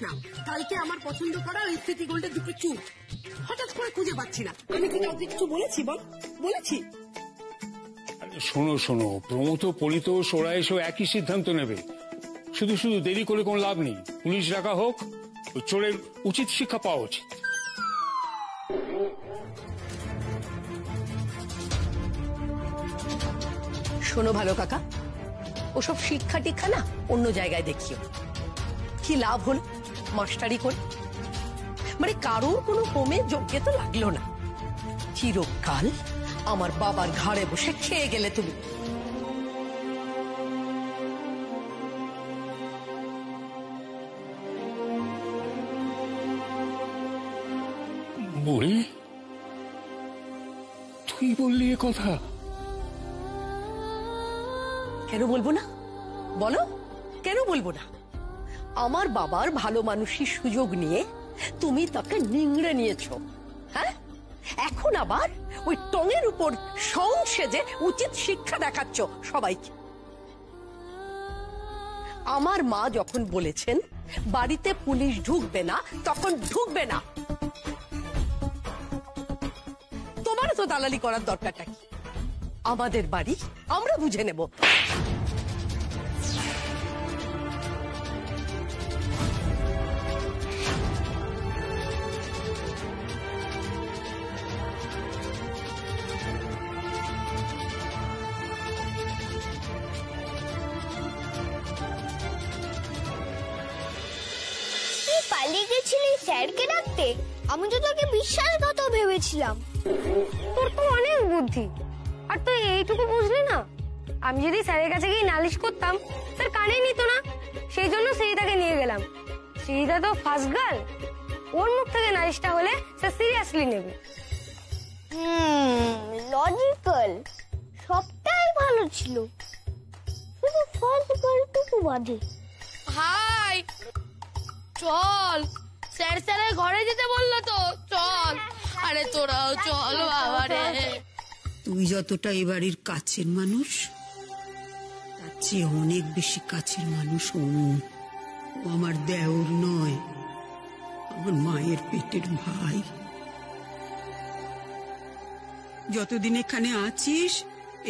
না, কালকে আমার পছন্দ করা ওই সিটি গোল্ডের দুটো চুপ হঠাৎ করে খুঁজে পাচ্ছি না। আমি কি কাউকে কিছু বলেছি? বলেছি? শোনো শোনো, প্রমথ পরিতোষ ওরা এসে একই সিদ্ধান্ত নেবে। শুধু শুধু দেরি করে কোনো লাভ নেই। পুলিশ ডাকা হোক, ওই চোরের উচিত শিক্ষা পাওয়া উচিত। শোনো ভালো কাকা, ওসব শিক্ষা টিক্ষা না অন্য জায়গায় দেখিও। কি লাভ হলো মাস্টারি করে? মানে কারোর কোনো হোমে যোগ্যতা লাগলো না, চিরকাল আমার বাবার ঘাড়ে বসে খেয়ে গেলে তুমি। বুড়ি, তুই বললি এ কথা? কেন বলবো না বলো, কেন বলবো না? আমার বাবার ভালো মানুষের সুযোগ নিয়ে তুমি তাকে নিংড়ে নিয়েছো। হ্যাঁ, এখন আবার ওই টঙের উপর সং সেজে উচিত শিক্ষা দেখাচ্ছ সবাইকে। আমার মা যখন বলেছেন বাড়িতে পুলিশ ঢুকবে না, তখন ঢুকবে না। তোমার তো দালালি করার দরকারটা কি? আমাদের বাড়ি আমরা বুঝে নেব। পালিয়ে গেছিলি স্যারকে ডাকতে? আমি তো তোকে বিশ্বাসঘাত ভেবেছিলাম। তোর তো অনেক বুদ্ধি, আর তুই এইটুকু বুঝলি না? আমি যদি স্যারের কাছে গিয়ে নালিশ করতাম, স্যার কানে নিত না, সেই জন্য শ্রীতাকে নিয়ে গেলাম। শ্রীতা তো ফার্স্ট গার্ল, ওর মুখ থেকে নালিশটা হলে স্যার সিরিয়াসলি নেবে। লজিক্যাল, সবটাই ভালো ছিল, শুধু ফার্স্ট গার্লটুকু বাদে। হাই, চল, স্যার স্যারের ঘরে যেতে বললো তো, চল। আরে তোরাও চল বাবা রে। তুই যতটা এই বাড়ির কাছের মানুষ, তার চেয়ে অনেক বেশি কাছের মানুষ ও। আমার দেওর নয়, আমার মায়ের পেটের ভাই। যতদিন এখানে আছিস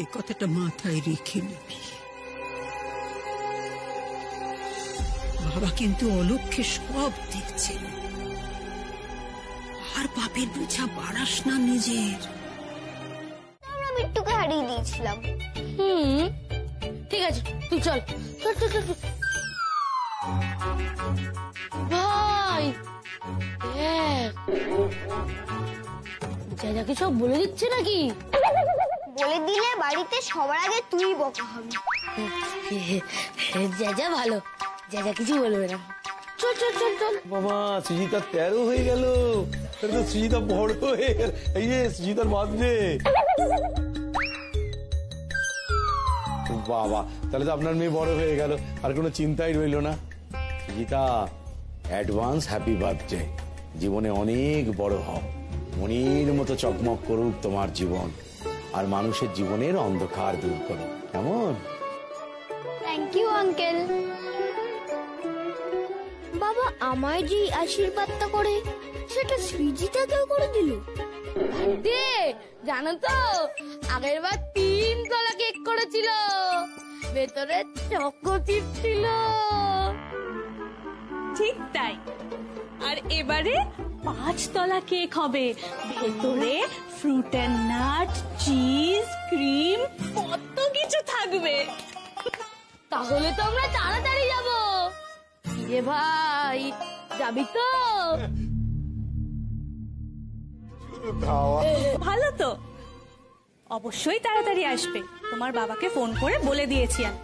এই কথাটা মাথায় রেখে নিবি। বাবা কিন্তু অলক্ষ্যে সব দেখছেন, আর পাপের বোঝা বাড়াস না নিজের। আমরা বিট্টুকে হারিয়ে দিয়েছিলাম। ঠিক আছে, তুই চল চল চল চল। ভাই জায়গাকে সব বলে দিচ্ছে নাকি? বলে দিলে বাড়িতে সবার আগে তুই বকা হবি। যা ভালো, যা কিছু বলবে না। চল চল চল চল। বাবা, সুজিতা 13 হয়ে গেল। সুজিতা বড় হয়ে গেল। এই যে সুজিতার বার্থডে। বাবা, তাহলে তো আপনার মেয়ে বড় হয়ে গেল, আর কোনো চিন্তাই রইল না। Sujita, advance happy birthday. জীবনে অনেক বড় হও, মনির মতো চকমক করুক তোমার জীবন, আর মানুষের জীবনের অন্ধকার দূর করো, কেমন? Thank you uncle. বাবা আমায় যে আশীর্বাদটা করে সেটা সৃজিতাকেও করে দিল। দে, জানো তো আগের বার 3 তলা কেক করেছিল, ভেতরে চকো চিপ ছিল। ঠিক তাই, আর এবারে 5 তলা কেক হবে, ভেতরে fruit and nut, cheese, cream, কত কিছু থাকবে। তাহলে তো আমরা তাড়াতাড়ি যাবো। রে ভাই, যাবি তো? ভালো তো, অবশ্যই তাড়াতাড়ি আসবে। তোমার বাবাকে ফোন করে বলে দিয়েছি আমি।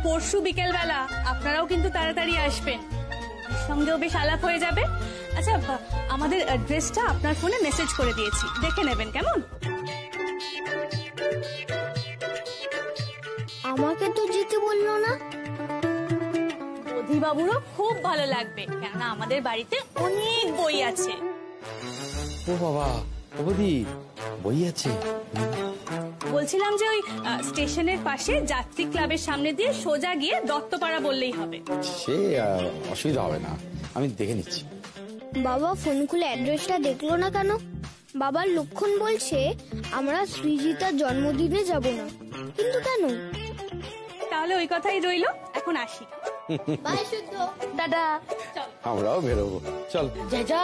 পরশু বিকেল বেলা আপনারাও কিন্তু তাড়াতাড়ি আসবেন, সঙ্গেও বেশ আলাপ হয়ে যাবে। আচ্ছা, আমাদের অ্যাড্রেসটা আপনার ফোনে মেসেজ করে দিয়েছি, দেখে নেবেন কেমন? আমাকে তো যেতে বললো না। অধিবাবুরও খুব ভালো লাগবে, কেননা আমাদের বাড়িতে অনেক বই আছে। ও বাবা, বৌদি, বই আছে? বলছিলাম যে ওই স্টেশনের পাশে যাত্রী ক্লাবের সামনে দিয়ে সোজা গিয়ে দত্তপাড়া বললেই হবে। সে অসুবিধা হবে না, আমি দেখে নিচ্ছি। বাবা ফোন খুলে অ্যাড্রেসটা দেখলো না কেন? বাবার লক্ষণ বলছে আমরা সৃজিতার জন্মদিনে যাব না, কিন্তু কেন? তাহলে ওই কথাই রইলো, এখন আসি। বাই শুদ্ধ, টাটা। আমরাও বেরোবো, চল। যা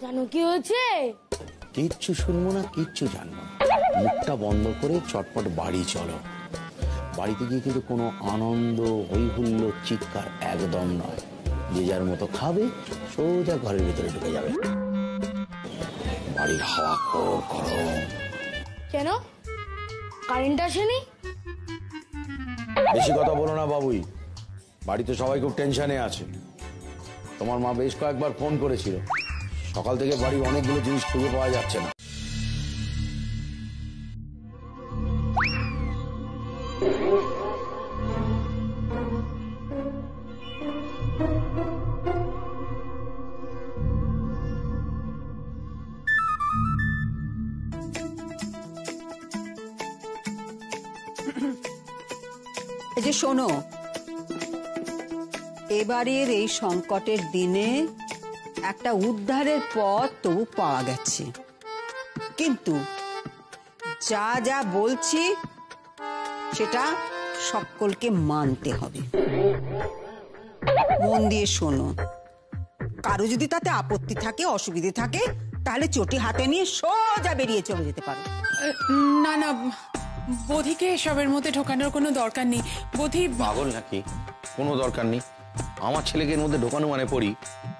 জানো কি হয়েছে? কিচ্ছু শুনবো না, কিচ্ছু জানবো না, মুখটা বন্ধ করে চটপট বাড়ি চলো। বাড়িতে গিয়ে কিন্তু কোনো আনন্দ, হই হুল্লোড়, চিৎকার একদম নয়। যে যার মতো খাবে, সোজা ঘরের ভিতরে ঢুকে যাবে। বাড়ির হাওয়া খুব গরম। কেন কারেন্ট আসেনি? বেশি কথা বলো না বাবুই, বাড়িতে সবাই খুব টেনশনে আছে। তোমার মা বেশ কয়েকবার ফোন করেছিল, সকাল থেকে বাড়ির অনেকগুলো জিনিস খুঁজে পাওয়া যাচ্ছে না। এই যে শোনো, এবারের এই সংকটের দিনে একটা উদ্ধারের পথ তবু পাওয়া গেছে, কিন্তু যা যা বলছি সেটা সকলকে মানতে হবে। মন দিয়ে শোনো, কারো যদি তাতে আপত্তি থাকে, অসুবিধে থাকে, তাহলে চটি হাতে নিয়ে সোজা বেরিয়ে চলে যেতে পারো। না না, বোধিকে এসবের মধ্যে ঢোকানোর কোনো দরকার নেই। বোধি পাগল নাকি? কোনো দরকার নেই। আমার ছেলেকে এর মধ্যে ঢোকানো মানে পড়ি,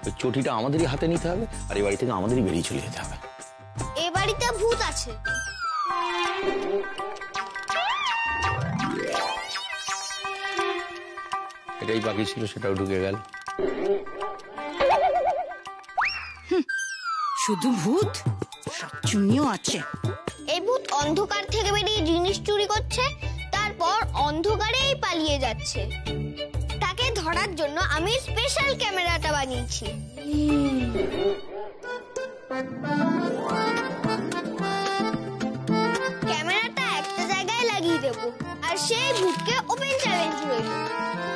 ওই চটিটা আমাদেরই হাতে নিতে হবে, আর এই বাড়ি থেকে আমাদেরই বেরিয়ে চলে যেতে হবে। এ বাড়িতে ভূত আছে। এটাই বাকি ছিল, সেটাও ঢুকে গেল। শুধু ভূত, শাকচুন্নিও আছে। এই ভূত অন্ধকার থেকে বেরিয়ে জিনিস চুরি করছে, তারপর অন্ধকারেই পালিয়ে যাচ্ছে। তাকে ধরার জন্য আমি স্পেশাল ক্যামেরাটা বানিয়েছি। ক্যামেরাটা একটা জায়গায় লাগিয়ে দেব, আর সেই ভূতকে ওপেন চ্যালেঞ্জ রইল,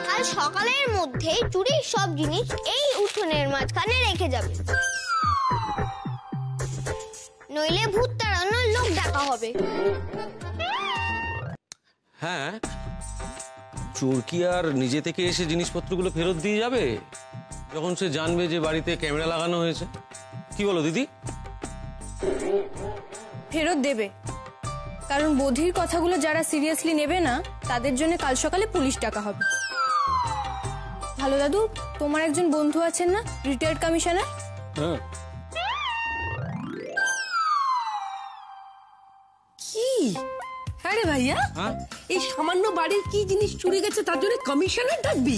কাল সকালের মধ্যেই চুরির সব জিনিস এই উঠোনের মাঝখানে রেখে যাবে, নইলে ভূত তাড়ানোর লোক ডাকা হবে। হ্যাঁ, চোর কি আর নিজে থেকে এসে জিনিসপত্রগুলো ফেরত দিয়ে যাবে যখন সে জানবে যে বাড়িতে ক্যামেরা লাগানো হয়েছে? কি বলো দিদি? ফেরত দেবে, কারণ বোধির কথাগুলো যারা সিরিয়াসলি নেবে না তাদের জন্য কাল সকালে পুলিশ ডাকা হবে। ভালো দাদু, তোমার একজন বন্ধু আছেন না, রিটায়ার্ড কমিশনার? হ্যাঁ, কি? হ্যাঁ রে ভাইয়া, এই সামান্য বাড়ির কি জিনিস চুরি গেছে তার জন্য কমিশনার ডাকবি?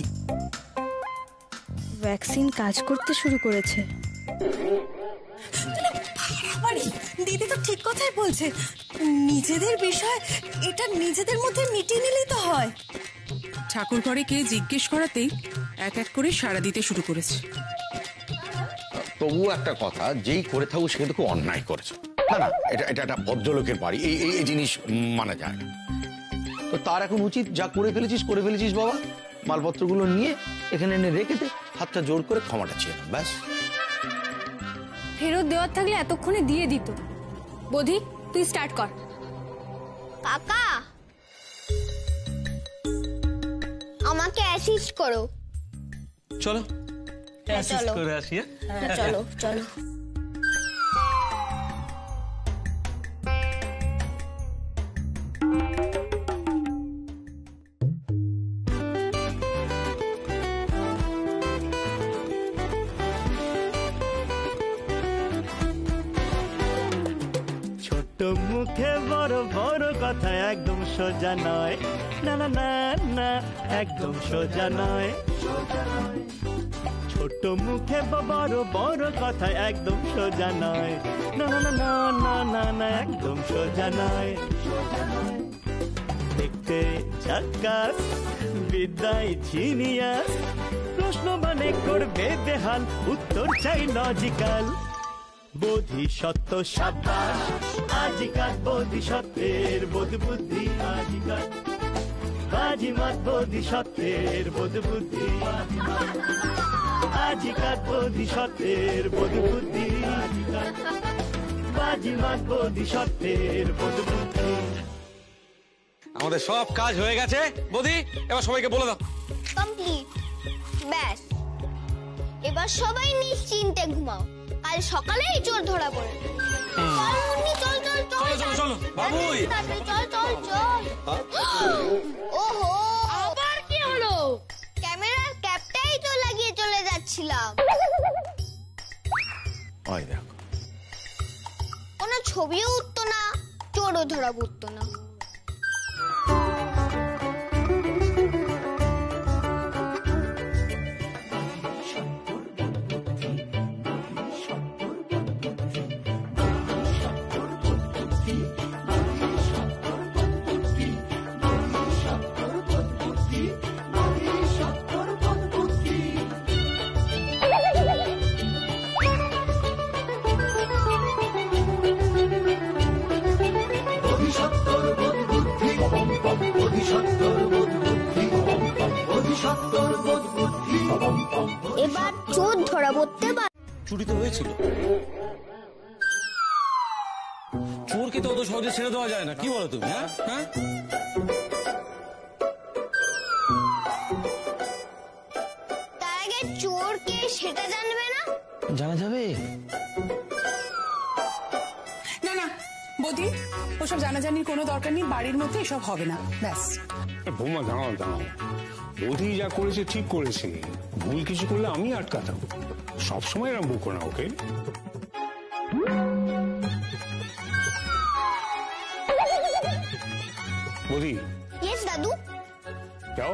ভ্যাকসিন কাজ করতে শুরু করেছে। দিদি তো ঠিক কথাই বলছে, নিজেদের বিষয় এটা নিজেদের মধ্যে মিটিয়ে নিলেই তো হয়। ঠাকুর ঘরে কে জিজ্ঞেস করাতেই এক এক করে সাড়া দিতে শুরু করেছে। তবুও একটা কথা, যেই করে থাকুক সে কিন্তু খুব অন্যায় করেছে। না না, এটা এটা একটা ভদ্রলোকের বাড়ি, এই জিনিস মানা যায় না। তো তার এখন উচিত, যা করে ফেলেছিস বাবা, মালপত্রগুলো নিয়ে এখানে এনে রেখে দে, হাতটা জোর করে ক্ষমাটা চেয়ে নাও, ব্যাস। ফেরত দেওয়ার থাকলে এতক্ষণে দিয়ে দিত। বোধি, তুই স্টার্ট কর। কাকা, আমাকে অ্যাসিস্ট করো। চলো চলো করে আসি। চলো চলো। ছোট মুখে বড় বড় কথা একদম সোজা নয়, না না না না, একদম সোজা নয়। ছোট মুখে বড় বড় কথা একদম সোজা নয়, না না না না না না, একদম সোজা নয়। দেখতে ঝাক্কাস, বিদ্যায় জিনিয়াস, প্রশ্ন মানে করবে বেহাল, উত্তর চাই লজিক্যাল। বোধিসত্ত্ব সাব্বাস, আজিকাল বোধিসত্ত্বের বোধ বুদ্ধি, আজিকাল বাজিমাত বোধিসত্ত্বের বোধ বুদ্ধি। আজি কাটবো দিশতের বোধ বুদ্ধি, বাজি মাখবো দিশতের বোধ বুদ্ধি। আমাদের সব কাজ হয়ে গেছে বৌদি, এবার সবাইকে বলে দাও। কমপ্লিট, ব্যাস এবার সবাই নিশ্চিন্তে ঘুমাও, কাল সকালেই চোর ধরা পড়ে। চল মুন্নি, চল চল চল চলো চলো বাবুই, চল চল চল। ওহো, আবার কি হলো? ক্যামেরার ক্যাপটাই তো লাগিয়ে চলে যাচ্ছিলাম। ওই দেখো, কোনো ছবিও উঠতো না, চোরও ধরা পড়তো না। এবার চোর ধরা পড়তে পার। চুরি তো হয়েছিল, চোরকে তো অত সহজে ছেড়ে দেওয়া যায় না, কি বলো তুমি? হ্যাঁ হ্যাঁ, তার আগে চোর কে সেটা জানবে না? জানা যাবে না না বৌদি, ওসব জানাজানির কোনো দরকার নেই, বাড়ির মধ্যে এসব হবে না, ব্যাস। বৌমা দাঁড়াও দাঁড়াও, বৌদি যা করেছে ঠিক করেছে, ভুল কিছু করলে আমি আটকাতাম, সবসময় এরকম বুকো না ওকে। বৌদি ইয়েস দাদু। যাও।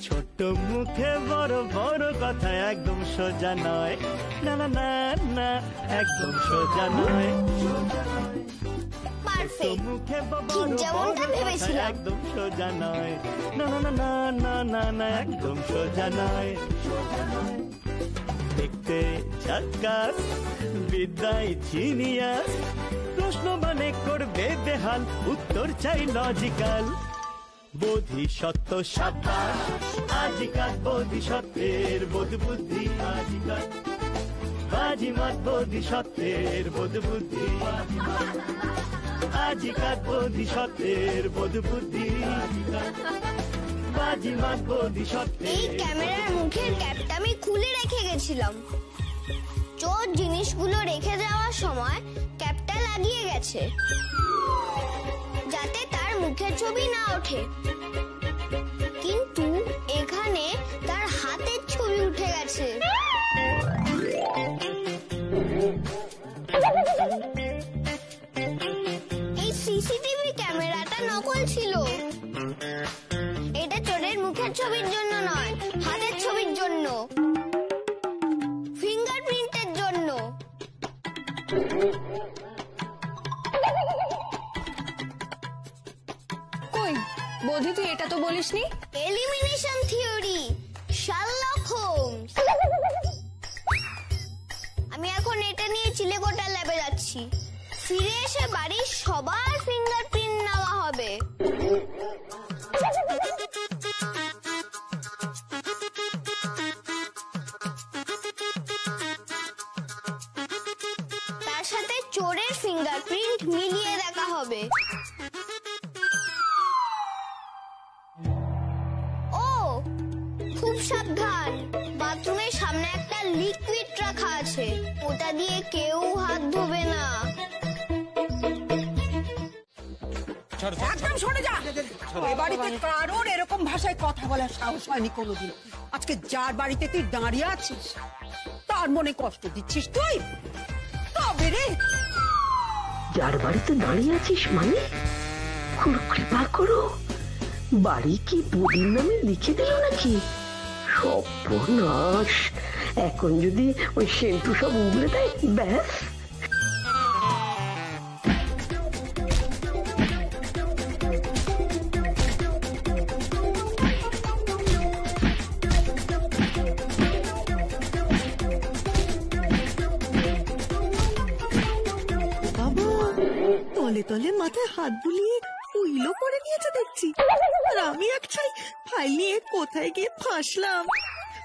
ছোট মুখে বড় বড় কথা একদম সোজা নয়, না না না না একদম সোজা নয়। পারফেক্ট, মুখে ঠিক যেমনটা ভেবেছিলাম। একদম সোজা নয়, না না না না না না না একদম সোজা নয়। দেখতে ঝাক্কাস, বিদ্যায় জিনিয়াস, প্রশ্ন মানে করবে বেহাল, উত্তর চাই লজিক্যাল। বোধিসত্ত্ব সাব্বাস, আজিকাল বোধিসত্ত্বের বোধ বুদ্ধি, আজিকাল বাজিমাত বোধিসত্ত্বের বোধ বুদ্ধি, আজিকাল বোধিসত্ত্বের বোধ বুদ্ধি, বাজিমাত এই বোধিসত্ত্বের। ক্যামেরার মুখের ক্যাপটা আমি খুলে রেখে গেছিলাম। চোর জিনিসগুলো রেখে যাওয়ার সময় ক্যাপটা লাগিয়ে গেছে, যাতে তার মুখের ছবি না ওঠে। কিন্তু এখানে তার হাতের ছবি উঠে গেছে। এই সিসিটিভি ক্যামেরাটা নকল ছিল। এটা চোরের মুখের ছবির জন্য নয়, হাতের ছবির জন্য, ফিঙ্গারপ্রিন্টের জন্য। কই বৌদি, তুই এটা তো বলিসনি। Elimination theory, Sherlock Holmes. আমি এখন এটা নিয়ে চিলেকোঠা ল্যাবে যাচ্ছি। ফিরে এসে বাড়ির সবার ফিঙ্গারপ্রিন্ট নেওয়া হবে। তার সাথে চোরের ফিঙ্গারপ্রিন্ট মিলিয়ে দেখা হবে। ও খুব সাবধান, বাথরুমের সামনে একটা লিকুইড রাখা আছে, ওটা দিয়ে কেউ হাত ধোবে না। একদম সরে যা। এ বাড়িতে কারোর এরকম ভাষায় কথা বলার সাহস হয়নি কোনোদিন। আজকে যার বাড়িতে তুই দাঁড়িয়ে আছিস তার মনে কষ্ট দিচ্ছিস তুই? তবে রে, যার বাড়িতে দাঁড়িয়ে আছিস মানে কৃপা করো, বাড়ি কি বদির নামে লিখে দিল নাকি? সর্বনাশ, এখন যদি ওই সেন্টু সব উগলে দেয় ব্যাস। তোর তলে তলে মাথায় হাত বুলিয়ে উইলও করে নিয়েছে দেখছি। আর আমি এক ছাই ফাইল নিয়ে কোথায় গিয়ে ফাঁসলাম।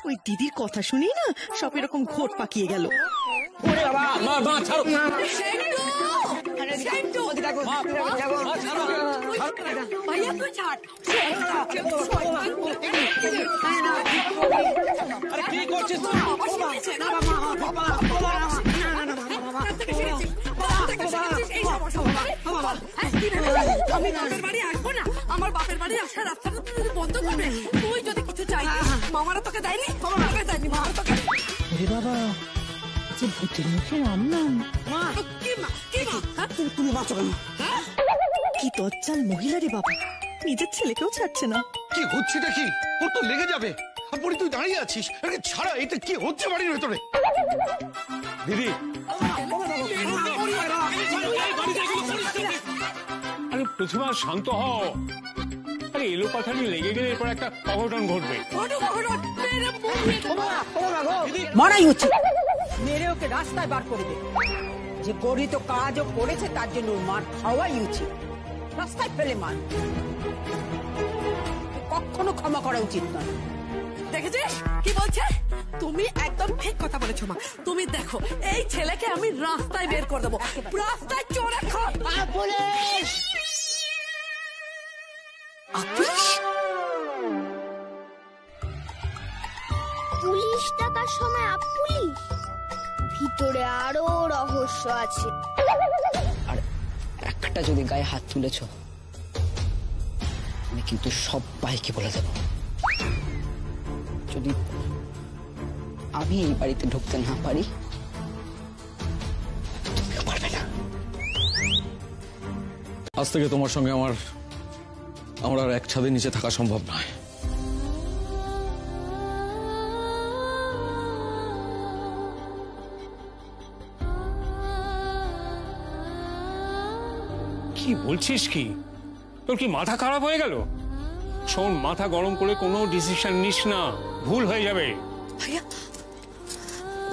ওই দিদির কথা শুনেই না সব এরকম ঘোট পাকিয়ে গেল। আমি বাপের বাড়ি আসবো না। আমার বাপের বাড়ি আসার রাস্তাটা তুই বন্ধ করবে। তুই যদি কিছু চাই মামারা তোকে দেয়নি, তোকে দেয়নি, মামারা তোকে। বাবা, যে ভূতের মুখে রাম নাম। তুমি বাঁচো কেন? কি দজ্জাল মহিলা রে বাবা, নিজের ছেলেকেও ছাড়ছে না। কি হচ্ছেটা কি? ওর তো লেগে যাবে। আপনি তুই দাঁড়িয়ে আছিস, আরে ছাড়া, এটা কি হচ্ছে বাড়ির ভেতরে? দিদি, আরে প্রতিমা শান্ত হও। আরে এলো পাথারি লেগে গেলে এরপর একটা অঘটন ঘটবে। মারাই উচিত, মেরে ওকে রাস্তায় বার করে দে। যে গরিত কাজও করেছে তার জন্য মার খাওয়াই উচিত। রাস্তায় ফেলে মার, কখনো ক্ষমা করা উচিত নয়। দেখেছিস কি বলছে? তুমি একদম ঠিক কথা বলেছো মা। তুমি দেখো, এই ছেলেকে আমি রাস্তায় বের করে দেবো। রাস্তায় চড়ে পুলিশ। পুলিশ ডাকার সময় পুলিশ, ভিতরে আরো রহস্য আছে। আর একটা যদি গায়ে হাত তুলেছ, আমি কিন্তু সবাইকে বলে দেব। যদি আমি এই বাড়িতে ঢুকতে না পারি, তুমিও পারবে না। আজ থেকে তোমার সঙ্গে আমার আর এক ছাদের নিচে থাকা সম্ভব নয়। কি বলছিস? কি তোর কি মাথা খারাপ হয়ে গেল? শোন, মাথা গরম করে কোনো ডিসিশন নিস না, ভুল হয়ে যাবে। ভাইয়া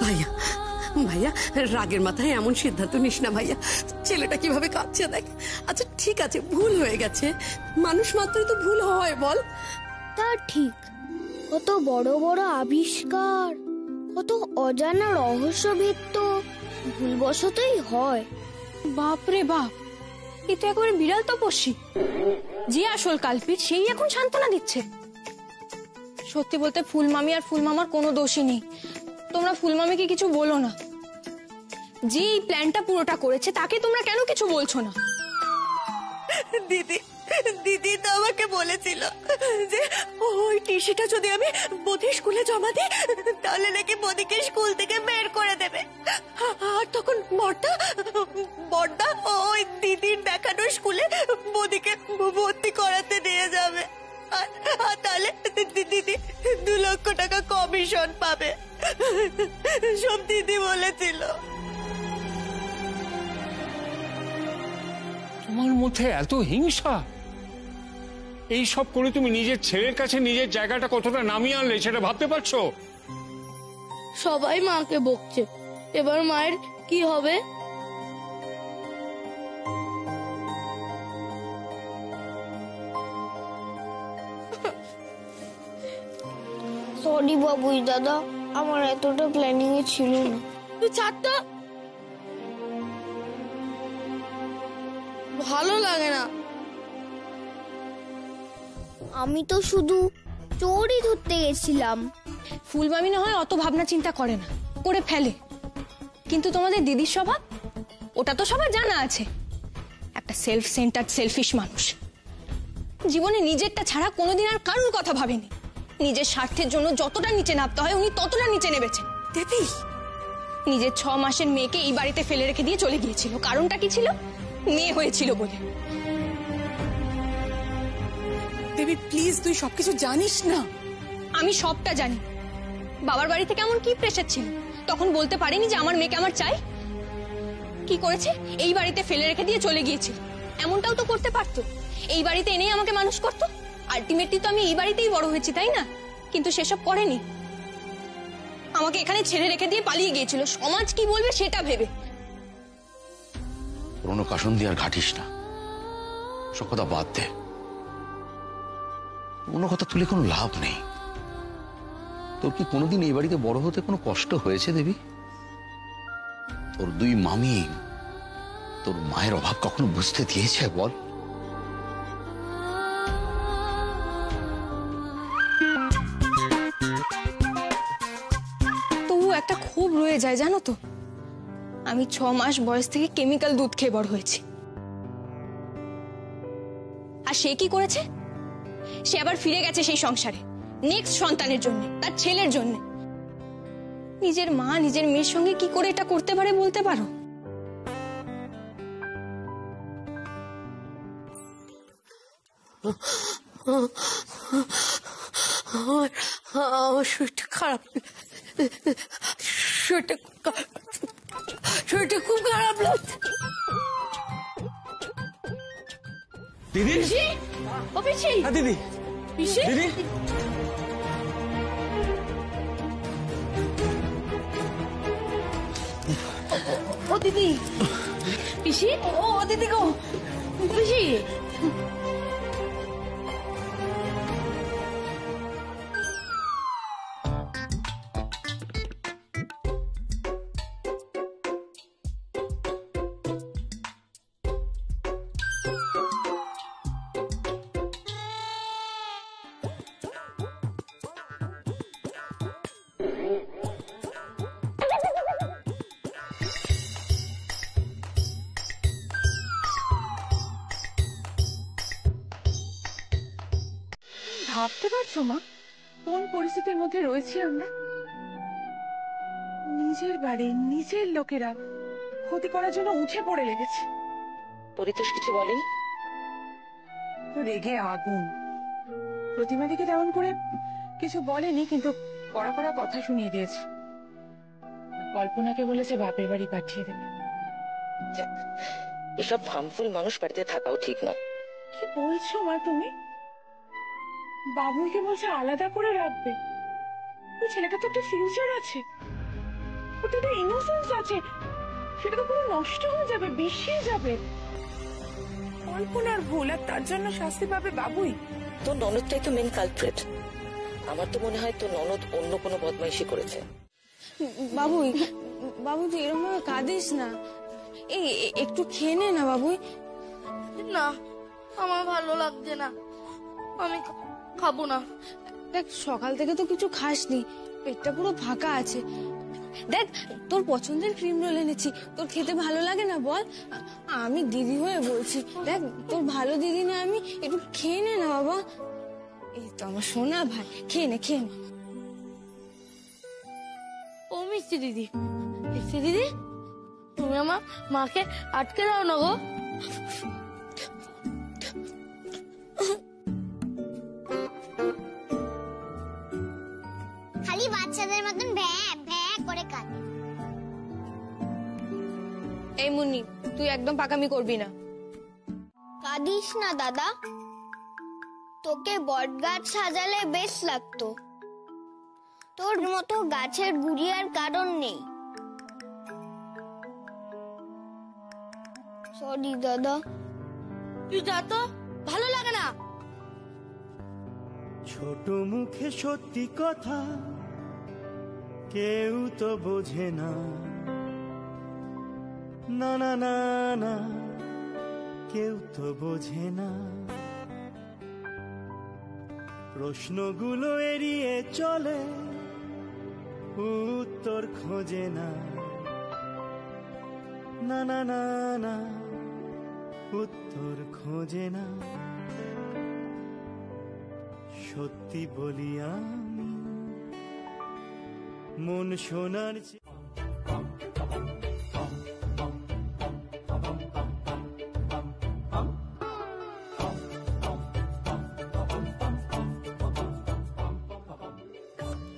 ভাইয়া ভাইয়া, রাগের মাথায় এমন সিদ্ধান্ত নিস না ভাইয়া। ছেলেটা কিভাবে কাঁদছে দেখ। আচ্ছা ঠিক আছে, ভুল হয়ে গেছে, মানুষ মাত্রই তো ভুল হয় বল। তা ঠিক, কত বড় বড় আবিষ্কার, কত অজানা রহস্যভেদ তো ভুলবশতই হয়। বাপরে বাপ, এ তো একেবারে বিড়াল তপস্বী। যে আসল কালপিট সেই এখন সান্ত্বনা দিচ্ছে। সত্যি বলতে ফুলমামি আর ফুলমামার কোনো দোষই নেই। তোমরা ফুলমামিকে কিছু বলো না। যে এই প্ল্যানটা পুরোটা করেছে তাকে তোমরা কেন কিছু বলছো না? দিদি দিদি তো আমাকে বলেছিল যে ওই টিসিটা যদি আমি বধি স্কুলে জমা দিই তাহলে নাকি বধিকে স্কুল থেকে বের করে দেবে। আর তখন বড়দা ওই দিদির দেখানো স্কুলে বধিকে ভর্তি করাতে নিয়ে যাবে। আর তাহলে দিদি 2 লক্ষ টাকা কমিশন পাবে, সব দিদি বলেছিল। তোমার মধ্যে এত হিংসা! এই সব করে তুমি নিজের ছেলের কাছে নিজের জায়গাটা কতটা নামিয়ে আনলে সেটা ভাবতে পারছো? সবাই মাকে বকছে, এবার মায়ের কি হবে? সরি বাবুই দাদা, আমার এতটা প্ল্যানিং এ ছিল না। তুই ছাড় তো, ভালো লাগে না। আমি তো শুধু চোরই ধরতে গেছিলাম। ফুলমামি না হয় অত ভাবনা চিন্তা করে না, করে ফেলে, কিন্তু তোমাদের দিদির স্বভাব ওটা তো সবার জানা আছে। একটা সেলফ সেন্টার্ড সেলফিশ মানুষ, জীবনে নিজেরটা ছাড়া কোনোদিন আর কারোর কথা ভাবেনি। নিজের স্বার্থের জন্য যতটা নিচে নামতে হয় উনি ততটা নিচে নেমেছেন। দেবী নিজের 6 মাসের মেয়েকে এই বাড়িতে ফেলে রেখে দিয়ে চলে গিয়েছিল। কারণটা কি ছিল? মেয়ে হয়েছিল বলে। দেবী প্লিজ, তুই সবকিছু জানিস না। আমি সবটা জানি। বাবার বাড়ি থেকে এমন কি প্রেশার ছিল তখন বলতে পারেনি যে আমার মেয়েকে আমার চাই? কি করেছে? এই বাড়িতে ফেলে রেখে দিয়ে চলে গিয়েছিল। এমনটাও তো করতে পারতো, এই বাড়িতে এনেই আমাকে মানুষ করতো। আলটিমেটলি তো আমি এই বাড়িতেই বড় হয়েছি, তাই না? কিন্তু সেসব করেনি, আমাকে এখানে ছেড়ে রেখে দিয়ে পালিয়ে গিয়েছিল সমাজ কি বলবে সেটা ভেবে। পুরনো কাসন দিয়ে আর ঘাটিস না, সব কথা বাদ দে। পুরনো কথা তুলে কোনো লাভ নেই। তোর কি কোনোদিন এই বাড়িতে বড় হতে কোনো কষ্ট হয়েছে দেবী? তোর দুই মামি তোর মায়ের অভাব কখনো বুঝতে দিয়েছে বল? তবু একটা খুব রয়ে যায় জানো তো, আমি 6 মাস বয়স থেকে কেমিক্যাল দুধ খেয়ে বড় হয়েছি। আর সে কি করেছে? সে আবার ফিরে গেছে সেই সংসারে, নেক্সট সন্তানের জন্য, তার ছেলের জন্য। নিজের মা নিজের মেয়ের সঙ্গে কি করে এটা করতে পারে বলতে পারো? আমার শরীরটা খারাপ, শরীরটা খুব খারাপ লাগছে। দিদি, ও পিসি, দিদি, পিসি, দিদি, ও দিদি, পিসি, ও দিদি গো, পিসি। ভাবতে পারছো মা কোন পরিস্থিতির মধ্যে রয়েছি আমরা? নিজের বাড়ি নিজের লোকেরা ক্ষতি করার জন্য উঠে পড়ে লেগেছে। পরিতোষ কিছু বলেনি? রেগে আগুন। প্রতিমাদিকে তেমন করে কিছু বলেনি, কিন্তু কড়া কড়া কথা শুনিয়ে দিয়েছে। কল্পনাকে বলেছে বাপের বাড়ি পাঠিয়ে দেবে। এসব হার্মফুল মানুষ বাড়িতে থাকাও ঠিক নয়। কি বলছো মা তুমি? বাবুইকে বলছে আলাদা করে রাখবে। ওই ছেলেটা তো একটা ফিউচার আছে, ওটা একটা ইনোসেন্স আছে, সেটা তো পুরো নষ্ট হয়ে যাবে, বিষিয়ে যাবে। কল্পনার ভুল, আর তার জন্য শাস্তি পাবে বাবুই। তোর ননদটাই তো মেন কালপ্রিট। আমার তো মনে হয় তোর ননদ অন্য কোনো বদমাইশি করেছে। বাবুই, বাবু তুই এরকম ভাবে কাঁদিস না, এই একটু খেয়ে নে না বাবুই। না, আমার ভালো লাগছে না, আমি খাবো না। দেখ সকাল থেকে তো কিছু খাসনি, পেটটা পুরো ফাঁকা আছে। দেখ তোর পছন্দের ক্রিম রোল এনেছি, তোর খেতে ভালো লাগে না বল? আমি দিদি হয়ে বলছি, দেখ তোর ভালো দিদি না আমি, একটু খেয়ে নে না বাবা। এই তো আমার সোনা ভাই, খেয়ে নে খেয়ে নে। ও মিষ্টি দিদি, মিষ্টি দিদি, তুমি আমার মাকে আটকে দাও না গো। খালি বাচ্চাদের মতন ভ্যাঁ ভ্যাঁ করে কাঁদে। এই মুন্নি, তুই একদম পাকামি করবি না। কাঁদিস না দাদা, তোকে বট গাছ সাজালে বেশ লাগতো। তোর মতো গাছের গুড়ি আর কারণ নেই। সরি দাদা। তুই যা তো, ভালো লাগে না। ছোট মুখে সত্যি কথা কেউ তো বোঝে না, না না না না, কেউ তো বোঝে না। প্রশ্নগুলো এড়িয়ে চলে, উত্তর খোঁজে না, না না না না, উত্তর খোঁজে না। সত্যি বলি আমি মন শোনার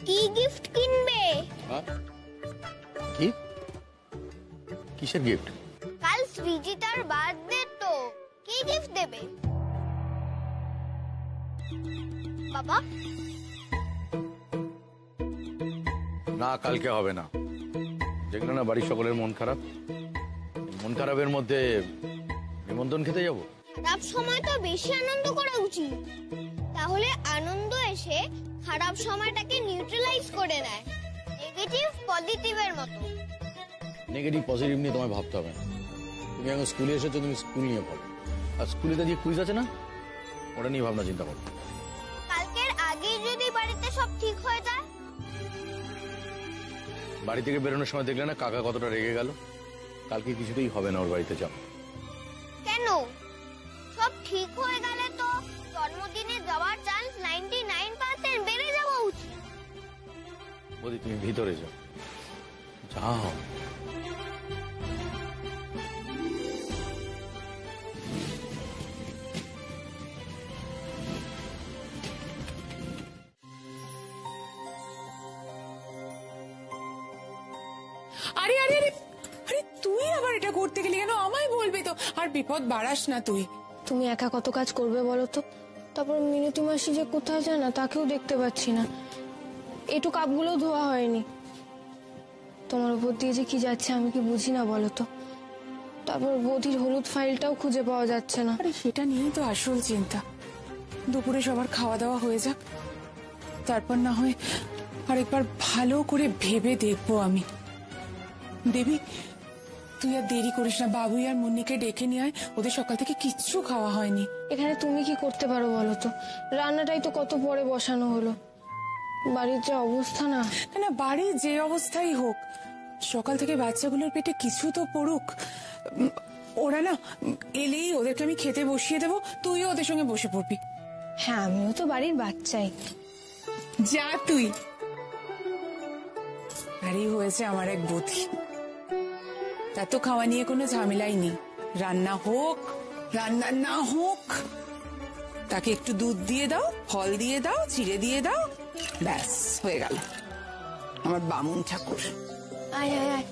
কি গিফট কিনবে? কি? কিসের গিফট? কাল সৃজিতার বার্থডে তো, কি গিফট দেবে বাবা? না, কালকে হবে না। যেগুলো না বাড়ির সকলের মন খারাপ, মন খারাপের মধ্যে নিমন্ত্রণ খেতে যাব? খারাপ সময় তো বেশি আনন্দ করা উচিত, তাহলে আনন্দ এসে খারাপ সময়টাকে নিউট্রালাইজ করে দেয়, নেগেটিভ পজিটিভের মতো। নেগেটিভ পজিটিভ নিয়ে তোমায় ভাবতে হবে না। তুমি এখন স্কুলে এসেছো, তুমি স্কুল নিয়ে ভাবো। আর স্কুলে যে কুইজ আছে না, ওটা নিয়ে ভাবনা চিন্তা করো। কালকের আগেই যদি বাড়িতে সব ঠিক হয়ে যায়? বাড়ি থেকে বেরোনোর সময় দেখলে না কাকা কতটা রেগে গেল? কালকে কিছুতেই হবে না ওর বাড়িতে যাও। কেন? সব ঠিক হয়ে গেলে তো জন্মদিনে যাওয়ার চান্স 99% বেড়ে যাওয়া উচিত। বৌদি তুমি ভিতরে যাও, যাও। আরে আরে আরে আরে তুই আবার এটা করতে গেলি কেন? আমায় বলবি তো, আর বিপদ বাড়াস না তুই। তুমি একা কত কাজ করবে বলো তো? তারপর মিনতি মাসি যে কোথায় যায় না তাকেও দেখতে পাচ্ছি না, একটু কাপগুলো ধোয়া হয়নি। তোমার উপর দিয়ে যে কি যাচ্ছে আমি কি বুঝি না বলো তো? তারপর বৌদির হলুদ ফাইলটাও খুঁজে পাওয়া যাচ্ছে না। আরে সেটা নিয়েই তো আসল চিন্তা। দুপুরে সবার খাওয়া দাওয়া হয়ে যাক, তারপর না হয় আরেকবার ভালো করে ভেবে দেখবো আমি। দেবী তুই আর দেরি করিস না, বাবুই আর মুন্নিকে ডেকে নিয়ে আয়, ওদের সকাল থেকে কিচ্ছু খাওয়া হয়নি। এখানে তুমি কি করতে পারো বলো তো? রান্নাটাই তো কত পরে বসানো হলো। বাড়ির যে অবস্থা না। না বাড়ির যে অবস্থাই হোক, সকাল থেকে বাচ্চাগুলোর পেটে কিছু তো পড়ুক। ওরা না এলেই ওদেরকে আমি খেতে বসিয়ে দেবো, তুইও ওদের সঙ্গে বসে পড়বি। হ্যাঁ আমিও তো বাড়ির বাচ্চাই। যা তুই। আরই হয়েছে আমার এক বুদ্ধি, তার তো খাওয়া নিয়ে কোনো ঝামেলাই নেই। রান্না হোক রান্না না হোক, তাকে একটু দুধ দিয়ে দাও, ফল দিয়ে দাও, চিড়ে দিয়ে দাও, ব্যাস হয়ে গেল আমার বামুন ঠাকুর। আয় আয় আয়।